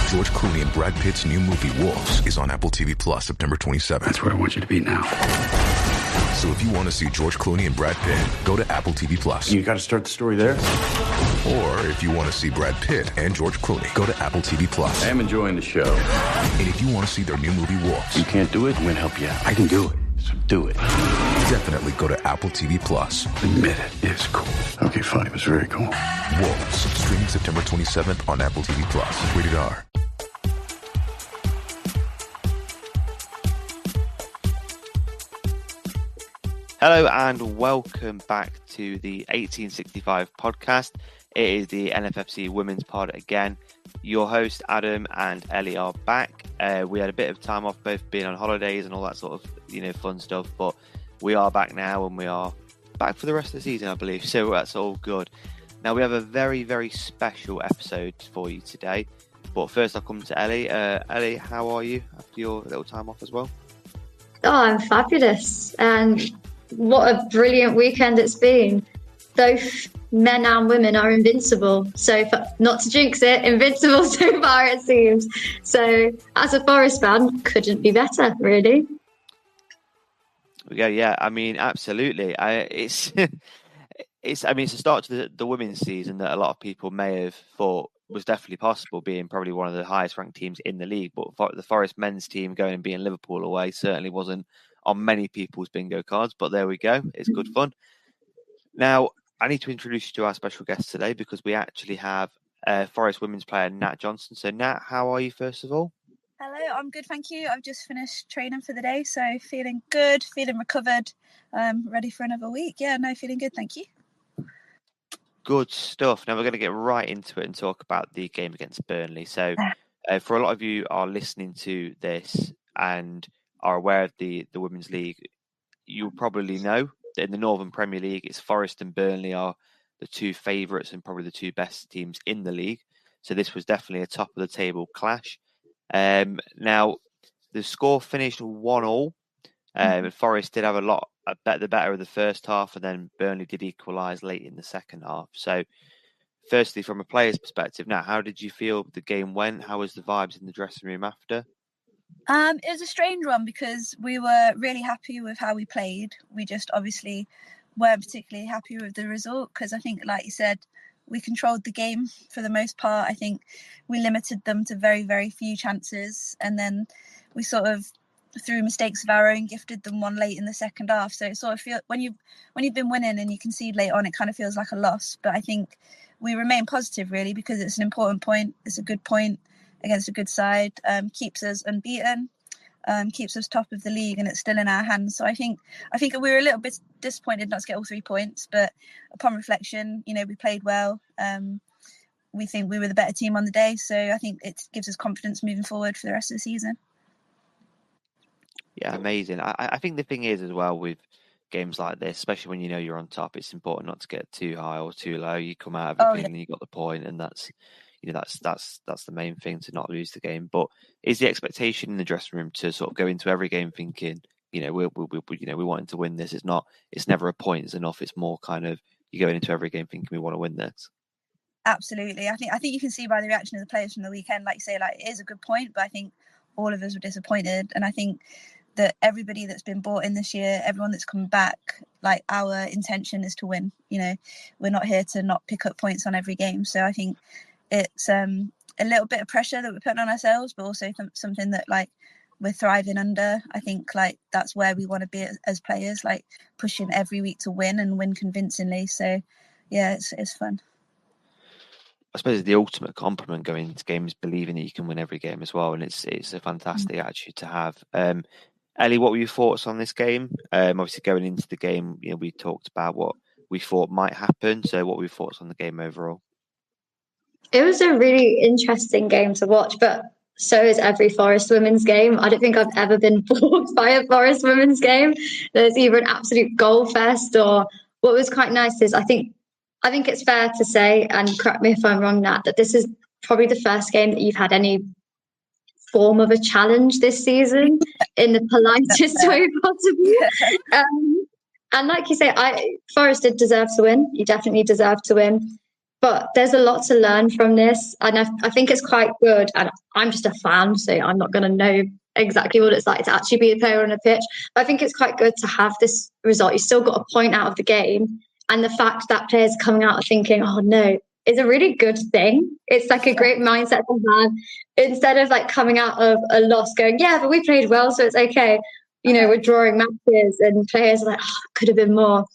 George Clooney and Brad Pitt's new movie Wolves is on Apple TV Plus September 27th. That's where I want you to be now. So if you want to see George Clooney and Brad Pitt, go to Apple TV Plus. You got to start the story there. Or if you want to see Brad Pitt and George Clooney, go to Apple TV Plus. I am enjoying the show. And if you want to see their new movie Wolves, You can't do it, I'm going to help you out. I can do it, so do it. definitely go to Apple TV Plus. Admit it, it's cool. Okay, fine, it was very cool. Wolves, streaming September 27th on Apple TV Plus. Rated R. Hello and welcome back to the 1865 podcast. It is the NFFC Women's Pod again. Your host Adam and Ellie are back. We had a bit of time off, both being on holidays and all that sort of fun stuff, but we are back now and we are back for the rest of the season, I believe. So that's all good. Now we have a very, very special episode for you today. But first I'll come to Ellie. Ellie, how are you after your little time off as well? Oh, I'm fabulous. And what a brilliant weekend it's been. Both men and women are invincible. So, not to jinx it, invincible so far it seems. So, as a Forest fan, couldn't be better, really. Yeah. I mean, absolutely. It's a start to the women's season that a lot of people may have thought was definitely possible, being probably one of the highest ranked teams in the league. But the Forest men's team going and beating Liverpool away certainly wasn't on many people's bingo cards, but there we go. It's good fun. Now, I need to introduce you to our special guest today because we actually have Forest women's player Nat Johnson. So, Nat, how are you, first of all? Hello, I'm good, thank you. I've just finished training for the day, so feeling good, feeling recovered, ready for another week. Yeah, no, feeling good, thank you. Good stuff. Now, we're going to get right into it and talk about the game against Burnley. So, for a lot of you are listening to this and are aware of the Women's League, you'll probably know that in the Northern Premier League, it's Forest and Burnley are the two favourites and probably the two best teams in the league. So this was definitely a top of the table clash. Now, the score finished 1-1. Forest did have the better of the first half, and then Burnley did equalise late in the second half. So, firstly, from a player's perspective, now, how did you feel the game went? How was the vibes in the dressing room after? It was a strange one because we were really happy with how we played. We just obviously weren't particularly happy with the result because I think, like you said, we controlled the game for the most part. I think we limited them to very, very few chances, and then we sort of, through mistakes of our own, gifted them one late in the second half. So it sort of feels when you've been winning and you concede late on, it kind of feels like a loss. But I think we remain positive really because it's an important point. It's a good point against a good side. Keeps us unbeaten. Keeps us top of the league, and it's still in our hands. So I think we were a little bit disappointed not to get all 3 points, but upon reflection, we played well. We think we were the better team on the day, so I think it gives us confidence moving forward for the rest of the season. Yeah, amazing. I think the thing is as well with games like this, especially when you're on top, it's important not to get too high or too low. You come out of everything and you got the point, and that's the main thing, to not lose the game. But is the expectation in the dressing room to sort of go into every game thinking, we wanted to win this? It's never a point is enough. It's more kind of you going into every game thinking we want to win this. Absolutely. I think you can see by the reaction of the players from the weekend, like you say, it is a good point, but I think all of us were disappointed, and I think that everybody that's been brought in this year, everyone that's come back, our intention is to win. We're not here to not pick up points on every game. So I think it's a little bit of pressure that we're putting on ourselves, but also something that we're thriving under. I think that's where we want to be as players, pushing every week to win and win convincingly. So yeah, it's fun. I suppose the ultimate compliment going into games, believing that you can win every game as well, and it's a fantastic attitude to have. Ellie, what were your thoughts on this game? Obviously, going into the game, we talked about what we thought might happen. So, what were your thoughts on the game overall? It was a really interesting game to watch, but so is every Forest women's game. I don't think I've ever been bored by a Forest women's game. There's either an absolute goal fest, or what was quite nice is I think it's fair to say, and correct me if I'm wrong, Nat, that this is probably the first game that you've had any form of a challenge this season in the politest way possible. And like you say, Forest did deserve to win. You definitely deserve to win. But there's a lot to learn from this. And I think it's quite good. And I'm just a fan, so I'm not going to know exactly what it's like to actually be a player on a pitch. But I think it's quite good to have this result. You still got a point out of the game. And the fact that players are coming out thinking, oh no, is a really good thing. It's like a great mindset to have. Instead of like coming out of a loss going, yeah, but we played well, so it's okay. You know, we're drawing matches and players are like, oh, it could have been more.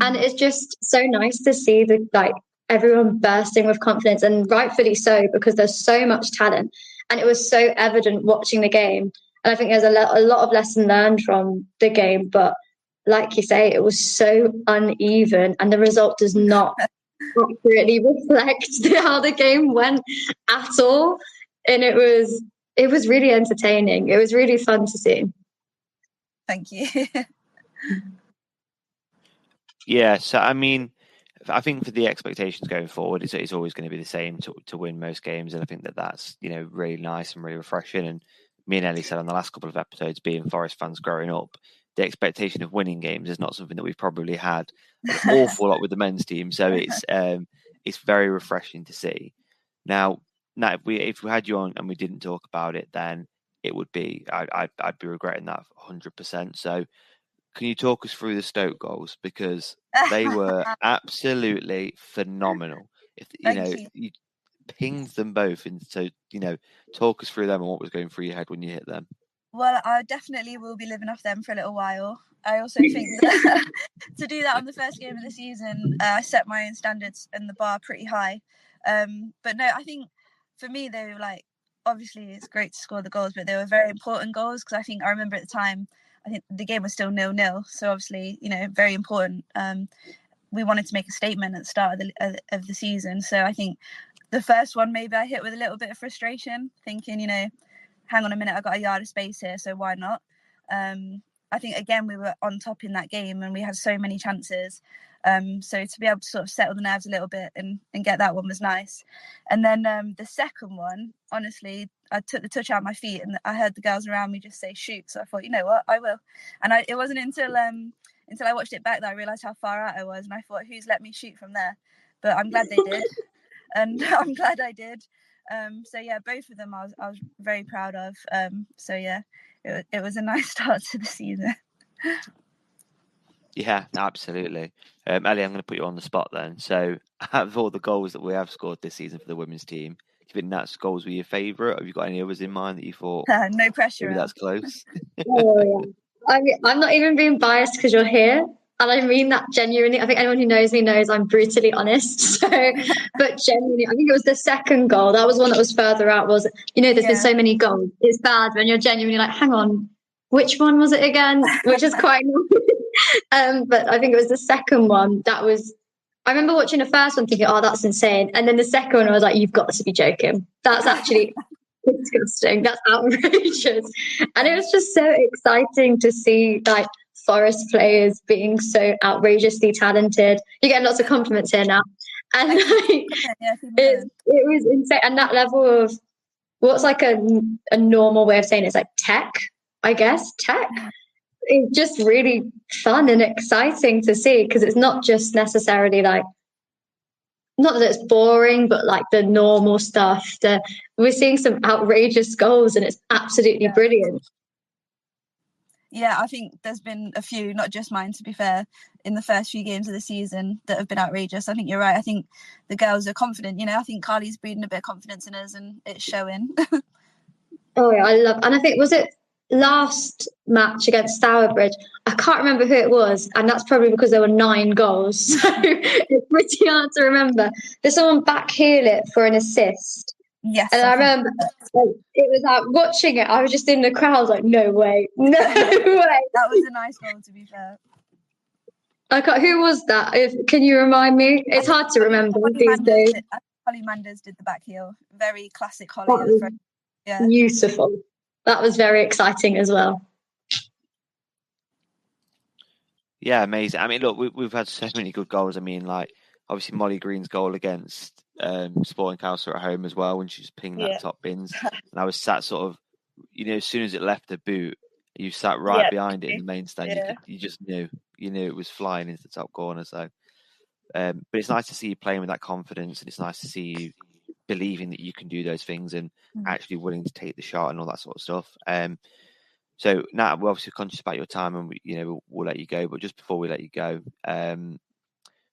And it's just so nice to see the like everyone bursting with confidence, and rightfully so, because there's so much talent. And it was so evident watching the game. And I think there's a lot of lesson learned from the game. But like you say, it was so uneven, and the result does not accurately reflect how the game went at all. And it was really entertaining. It was really fun to see. Thank you. Yeah, so I mean, I think for the expectations going forward, it's always going to be the same to win most games, and I think that's really nice and really refreshing. And me and Ellie said on the last couple of episodes, being Forest fans growing up, the expectation of winning games is not something that we've probably had an awful lot with the men's team. So it's very refreshing to see. Now if we had you on and we didn't talk about it, then it would be I'd be regretting that 100%. So can you talk us through the Stoke goals, because they were absolutely phenomenal? If you pinged them both, and so talk us through them and what was going through your head when you hit them. Well, I definitely will be living off them for a little while. I also think that to do that on the first game of the season, I set my own standards and the bar pretty high. But no, I think for me, they were like, obviously it's great to score the goals, but they were very important goals, because I remember at the time, I think the game was still 0-0. So obviously, very important. We wanted to make a statement at the start of the season. So I think the first one, maybe I hit with a little bit of frustration, thinking, hang on a minute, I got a yard of space here, so why not? I think, again, we were on top in that game and we had so many chances. So to be able to sort of settle the nerves a little bit and get that one was nice. And then the second one, honestly, I took the touch out of my feet and I heard the girls around me just say shoot. So I thought, you know what, I will. And it wasn't until I watched it back that I realised how far out I was. And I thought, who's let me shoot from there? But I'm glad they did. And I'm glad I did. So yeah, both of them I was very proud of. So yeah, it was a nice start to the season. Yeah, absolutely. Ellie, I'm going to put you on the spot then. So out of all the goals that we have scored this season for the women's team, do you think Nat's goals were your favourite? Have you got any others in mind that you thought no pressure? Maybe that's close. Oh, yeah. I'm not even being biased because you're here. And I mean that genuinely. I think anyone who knows me knows I'm brutally honest. So, but genuinely, I think it was the second goal. That was one that was further out. There's been so many goals. It's bad when you're genuinely like, hang on, which one was it again? Which is quite but I think it was the second one. I remember watching the first one thinking, oh, that's insane. And then the second one, I was like, you've got to be joking. That's actually disgusting. That's outrageous. And it was just so exciting to see like Forest players being so outrageously talented. You're getting lots of compliments here now. And it was insane. And that level of what's like a normal way of saying it's like tech, I guess. Tech. It's just really fun and exciting to see, because it's not just necessarily like, not that it's boring, but like the normal stuff. We're seeing some outrageous goals and it's absolutely brilliant. Yeah, I think there's been a few, not just mine, to be fair, in the first few games of the season that have been outrageous. I think you're right. I think the girls are confident. I think Carly's breeding a bit of confidence in us and it's showing. Oh, yeah, and I think, was it last match against Stourbridge? I can't remember who it was, and that's probably because there were 9 goals. So it's pretty hard to remember. Did someone backheel it for an assist? Yes. And I remember it was like watching it, I was just in the crowd, I was like, no way. That was a nice goal, to be fair. Who was that? Can you remind me? It's hard to remember these days. Holly Manders did the backheel. Very classic Holly. Beautiful. That was very exciting as well. Yeah, amazing. I mean, look, we've had so many good goals. I mean, like, obviously Molly Green's goal against Sporting Council at home as well, when she just pinged that top bins. And I was sat sort of, as soon as it left the boot, you sat right behind it in the main stand. You just knew it was flying into the top corner. So But it's nice to see you playing with that confidence, and it's nice to see you believing that you can do those things and actually willing to take the shot and all that sort of stuff. So Nat, we're obviously conscious about your time, and we'll let you go. But just before we let you go,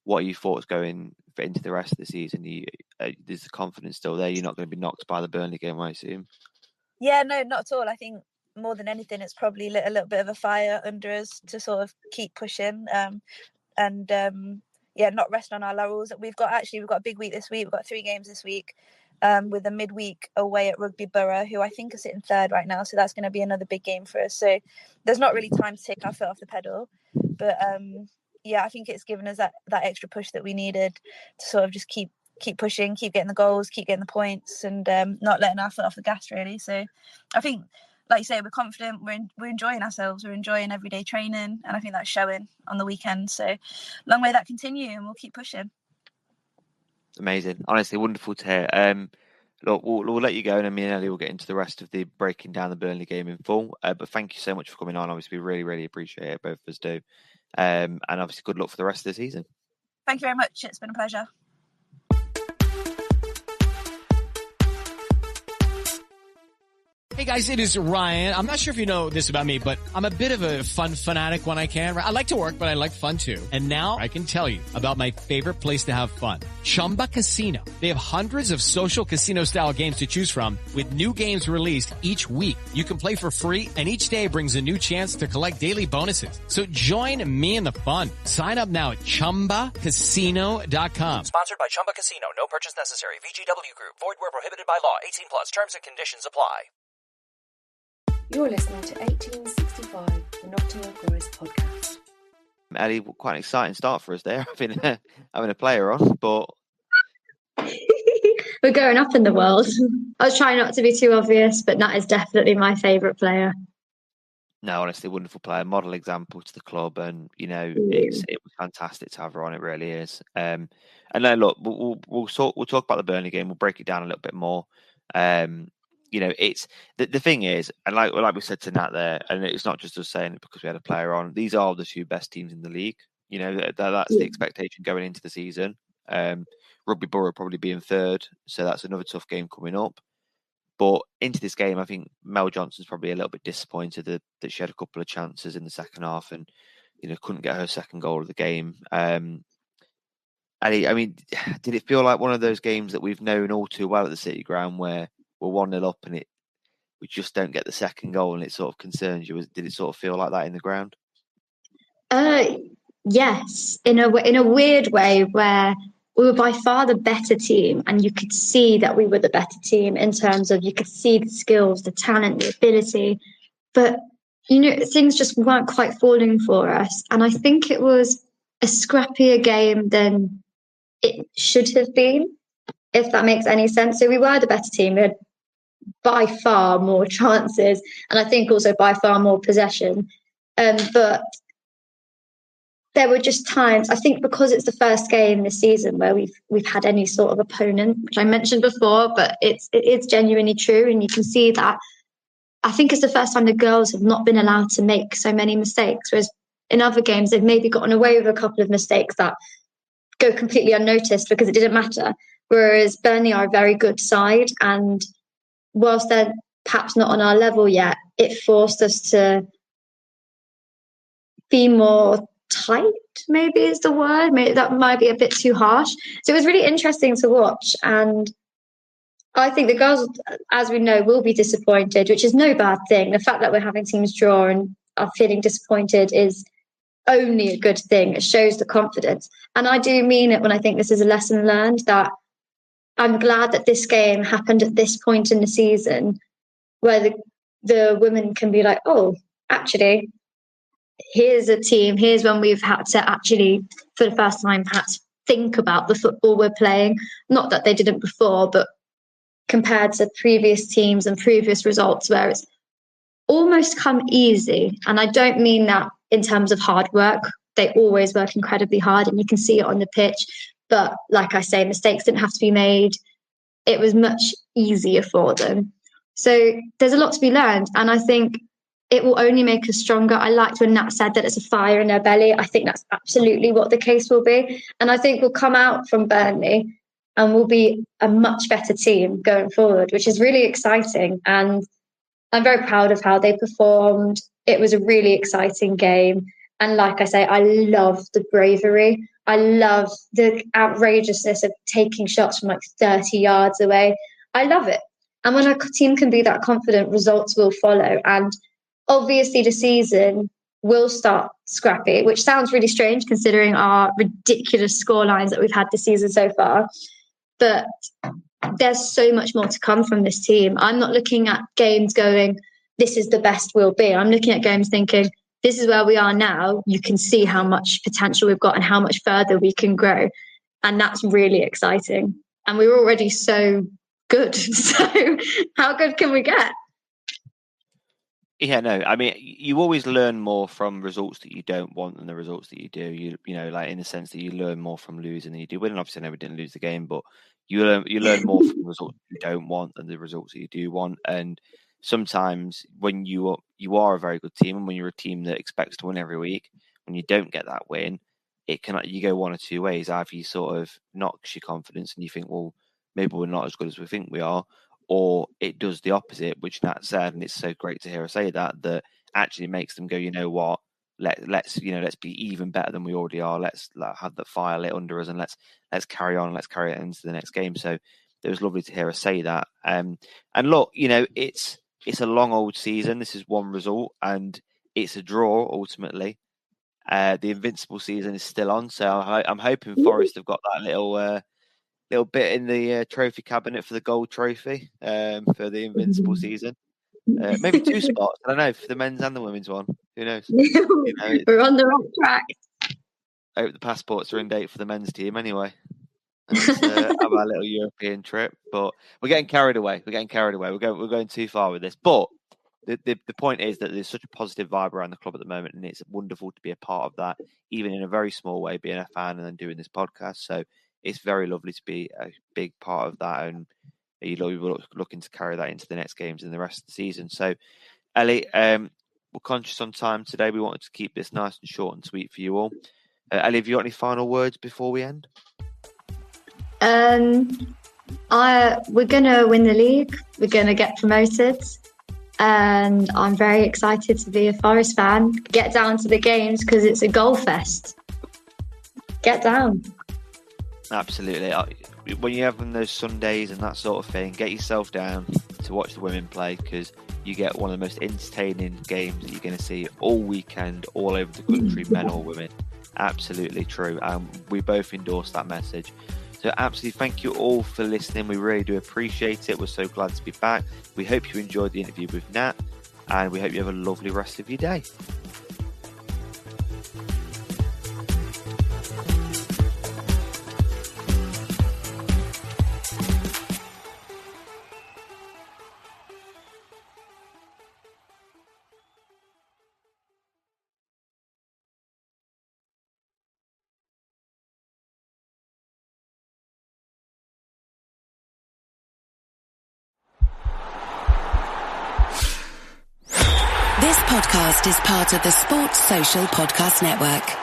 what are your thoughts going into the rest of the season? Is the confidence still there? You're not going to be knocked by the Burnley game, I assume. Yeah, no, not at all. I think more than anything, it's probably lit a little bit of a fire under us to sort of keep pushing and not rest on our laurels. We've got a big week this week. We've got 3 games this week, with a midweek away at Rugby Borough, who I think are sitting 3rd right now. So that's going to be another big game for us. So there's not really time to take our foot off the pedal. But I think it's given us that extra push that we needed to sort of just keep pushing, keep getting the goals, keep getting the points, and not letting our foot off the gas, really. So I think, like you say, we're confident, we're enjoying ourselves, we're enjoying everyday training, and I think that's showing on the weekend. So long may that continue, and we'll keep pushing. Amazing. Honestly, wonderful to hear. Look, we'll let you go, and me and Ellie will get into the rest of the breaking down the Burnley game in full. But thank you so much for coming on. Obviously, we really, really appreciate it. Both of us do. And obviously, good luck for the rest of the season. Thank you very much. It's been a pleasure. Hey guys, it is Ryan. I'm not sure if you know this about me, but I'm a bit of a fun fanatic when I can. I like to work, but I like fun too. And now I can tell you about my favorite place to have fun. Chumba Casino. They have hundreds of social casino style games to choose from with new games released each week. You can play for free and each day brings a new chance to collect daily bonuses. So join me in the fun. Sign up now at ChumbaCasino.com. Sponsored by Chumba Casino. No purchase necessary. VGW Group. Void where prohibited by law. 18 plus. Terms and conditions apply. You're listening to 1865, the Nottingham Forest Podcast. Ellie, quite an exciting start for us there, having a player on, but we're going up in the world. I was trying not to be too obvious, but Nat is definitely my favourite player. No, honestly, wonderful player, model example to the club, and it was fantastic to have her on. It really is. And then look, we'll talk about the Burnley game. We'll break it down a little bit more. It's the thing is, and like we said to Nat there, and it's not just us saying it because we had a player on. These are the 2 best teams in the league. That's the expectation going into the season. Rugby Borough probably being 3rd, so that's another tough game coming up. But into this game, I think Mel Johnson's probably a little bit disappointed that she had a couple of chances in the second half and couldn't get her second goal of the game. Ellie, I mean, did it feel like one of those games that we've known all too well at the City Ground where we're 1-0 up and we just don't get the second goal and it sort of concerns you? Did it sort of feel like that in the ground? Yes, in a weird way where we were by far the better team, and you could see that we were the better team in terms of you could see the skills, the talent, the ability, but things just weren't quite falling for us. And I think it was a scrappier game than it should have been, if that makes any sense. So we were the better team. We had by far more chances, and I think also by far more possession. But there were just times, I think because it's the first game this season where we've had any sort of opponent, which I mentioned before, but it's genuinely true, and you can see that. I think it's the first time the girls have not been allowed to make so many mistakes, whereas in other games they've maybe gotten away with a couple of mistakes that go completely unnoticed because it didn't matter. Whereas Burnley are a very good side, and whilst they're perhaps not on our level yet, it forced us to be more tight, maybe is the word. Maybe that might be a bit too harsh. So it was really interesting to watch, and I think the girls, as we know, will be disappointed, which is no bad thing. The fact that we're having teams draw and are feeling disappointed is only a good thing. It shows the confidence. And I do mean it when I think this is a lesson learned, that I'm glad that this game happened at this point in the season where the women can be like, oh, actually, here's a team. Here's when we've had to actually, for the first time, perhaps think about the football we're playing. Not that they didn't before, but compared to previous teams and previous results where it's almost come easy. And I don't mean that in terms of hard work. They always work incredibly hard, and you can see it on the pitch. But like I say, mistakes didn't have to be made. It was much easier for them. So there's a lot to be learned. And I think it will only make us stronger. I liked when Nat said that it's a fire in their belly. I think that's absolutely what the case will be. And I think we'll come out from Burnley and we'll be a much better team going forward, which is really exciting. And I'm very proud of how they performed. It was a really exciting game. And like I say, I love the bravery. I love the outrageousness of taking shots from like 30 yards away. I love it. And when a team can be that confident, results will follow. And obviously the season will start scrappy, which sounds really strange considering our ridiculous scorelines that we've had this season so far. But there's so much more to come from this team. I'm not looking at games going, this is the best we'll be. I'm looking at games thinking, this is where we are now. You can see how much potential we've got and how much further we can grow. And that's really exciting. And we're already so good. So how good can we get? Yeah, no, I mean, you always learn more from results that you don't want than the results that you do. You know, like in the sense that you learn more from losing than you do winning. Obviously, I know we didn't lose the game, but you learn more from results you don't want than the results that you do want. And sometimes when you are a very good team, and when you're a team that expects to win every week, when you don't get that win, you go one or two ways. Either you sort of knocks your confidence and you think, well, maybe we're not as good as we think we are, or it does the opposite, which Nat said, and it's so great to hear her say that actually makes them go, you know what, let's be even better than we already are. Let's have the fire lit under us, and let's carry on. Let's carry it into the next game. So it was lovely to hear her say that. And look, you know, it's a long old season. This is one result, and it's a draw ultimately. The invincible season is still on, so I'm hoping Forest have got that little bit in the trophy cabinet for the gold trophy for the invincible season. Maybe 2 spots. I don't know, for the men's and the women's one. Who knows? You know, we're on the right track. I hope the passports are in date for the men's team anyway. Have our little European trip. But we're getting carried away. We're going too far with this. But the point is that there's such a positive vibe around the club at the moment, and it's wonderful to be a part of that, even in a very small way, being a fan and then doing this podcast. So it's very lovely to be a big part of that, and you're looking to carry that into the next games and the rest of the season. So, Ellie, we're conscious on time today. We wanted to keep this nice and short and sweet for you all. Ellie, have you got any final words before we end? We're going to win the league. We're going to get promoted. And I'm very excited to be a Forest fan. Get down to the games because it's a goal fest. Get down. Absolutely. When you're having those Sundays and that sort of thing, get yourself down to watch the women play, because you get one of the most entertaining games that you're going to see all weekend, all over the country, men or women. Absolutely true. We both endorse that message. So absolutely thank you all for listening. We really do appreciate it. We're so glad to be back. We hope you enjoyed the interview with Nat, and we hope you have a lovely rest of your day. This podcast is part of the Sports Social Podcast Network.